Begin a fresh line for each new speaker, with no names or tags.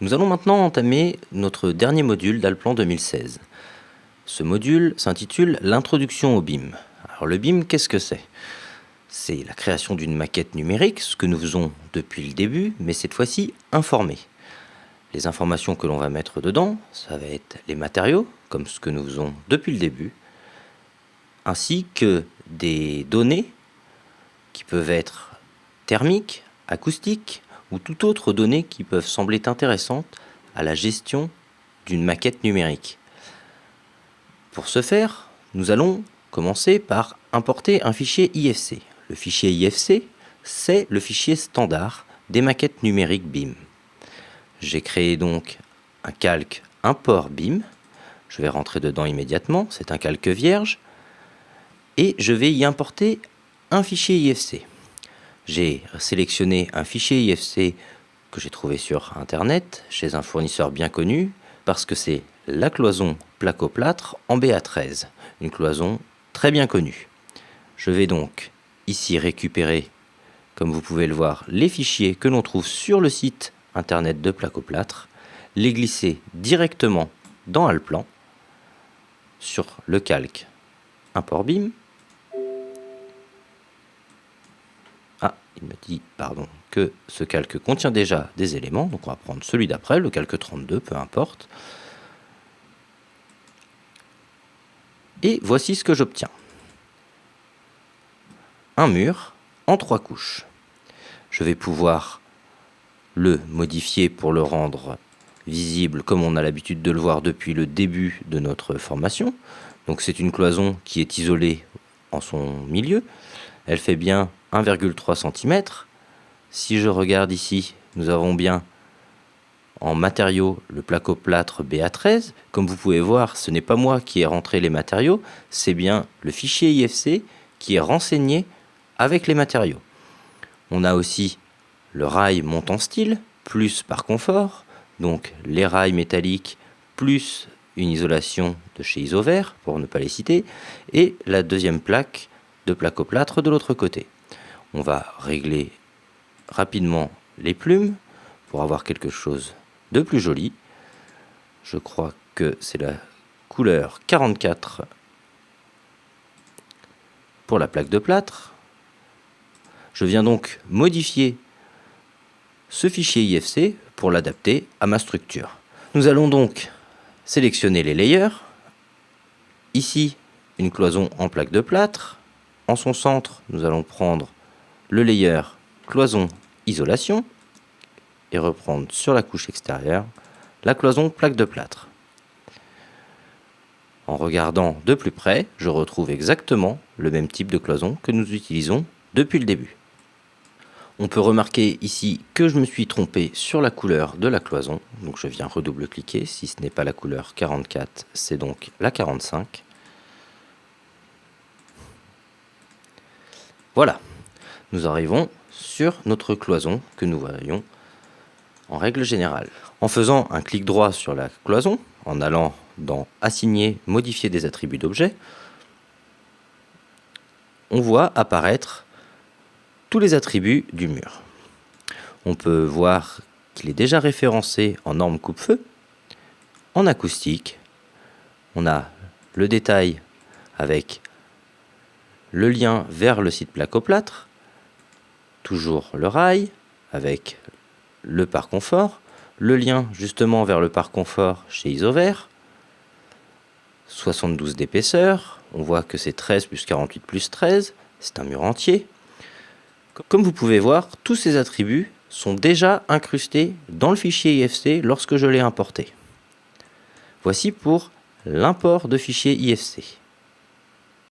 Nous allons maintenant entamer notre dernier module d'Alplan 2016. Ce module s'intitule L'introduction au BIM. Alors le BIM, qu'est-ce que c'est? C'est la création d'une maquette numérique, ce que nous faisons depuis le début, mais cette fois-ci informée. Les informations que l'on va mettre dedans, ça va être les matériaux, comme ce que nous faisons depuis le début, ainsi que des données qui peuvent être thermiques, acoustiques, ou toute autre donnée qui peuvent sembler intéressantes à la gestion d'une maquette numérique. Pour ce faire, nous allons commencer par importer un fichier IFC. Le fichier IFC, c'est le fichier standard des maquettes numériques BIM. J'ai créé donc un calque import BIM. Je vais rentrer dedans immédiatement, c'est un calque vierge. Et je vais y importer un fichier IFC. J'ai sélectionné un fichier IFC que j'ai trouvé sur Internet, chez un fournisseur bien connu, parce que c'est la cloison placo-plâtre en BA13, une cloison très bien connue. Je vais donc ici récupérer, comme vous pouvez le voir, les fichiers que l'on trouve sur le site Internet de placo-plâtre, les glisser directement dans Alplan, sur le calque import BIM. Il me dit que ce calque contient déjà des éléments, donc on va prendre celui d'après, le calque 32, peu importe. Et voici ce que j'obtiens. Un mur en 3 couches. Je vais pouvoir le modifier pour le rendre visible comme on a l'habitude de le voir depuis le début de notre formation. Donc c'est une cloison qui est isolée en son milieu. Elle fait bien 1,3 cm. Si je regarde ici, nous avons bien en matériaux le placo-plâtre BA13. Comme vous pouvez voir, ce n'est pas moi qui ai rentré les matériaux, c'est bien le fichier IFC qui est renseigné avec les matériaux. On a aussi le rail montant style, plus par confort, donc les rails métalliques, plus une isolation de chez Isover, pour ne pas les citer, et la deuxième plaque de placo-plâtre de l'autre côté. On va régler rapidement les plumes pour avoir quelque chose de plus joli. Je crois que c'est la couleur 44 pour la plaque de plâtre. Je viens donc modifier ce fichier IFC pour l'adapter à ma structure. Nous allons donc sélectionner les layers. Ici, une cloison en plaque de plâtre. En son centre, nous allons prendre le layer cloison isolation et reprendre sur la couche extérieure la cloison plaque de plâtre. En regardant de plus près, je retrouve exactement le même type de cloison que nous utilisons depuis le début. On peut remarquer ici que je me suis trompé sur la couleur de la cloison, donc je viens redouble-cliquer. Si ce n'est pas la couleur 44, c'est donc la 45. Voilà, nous arrivons sur notre cloison que nous voyons en règle générale. En faisant un clic droit sur la cloison, en allant dans Assigner, modifier des attributs d'objet, on voit apparaître tous les attributs du mur. On peut voir qu'il est déjà référencé en norme coupe-feu, en acoustique. On a le détail avec le lien vers le site placo-plâtre, toujours le rail avec le par confort, le lien justement vers le par confort chez Isover, 72 d'épaisseur, on voit que c'est 13 plus 48 plus 13, c'est un mur entier. Comme vous pouvez voir, tous ces attributs sont déjà incrustés dans le fichier IFC lorsque je l'ai importé. Voici pour l'import de fichier IFC.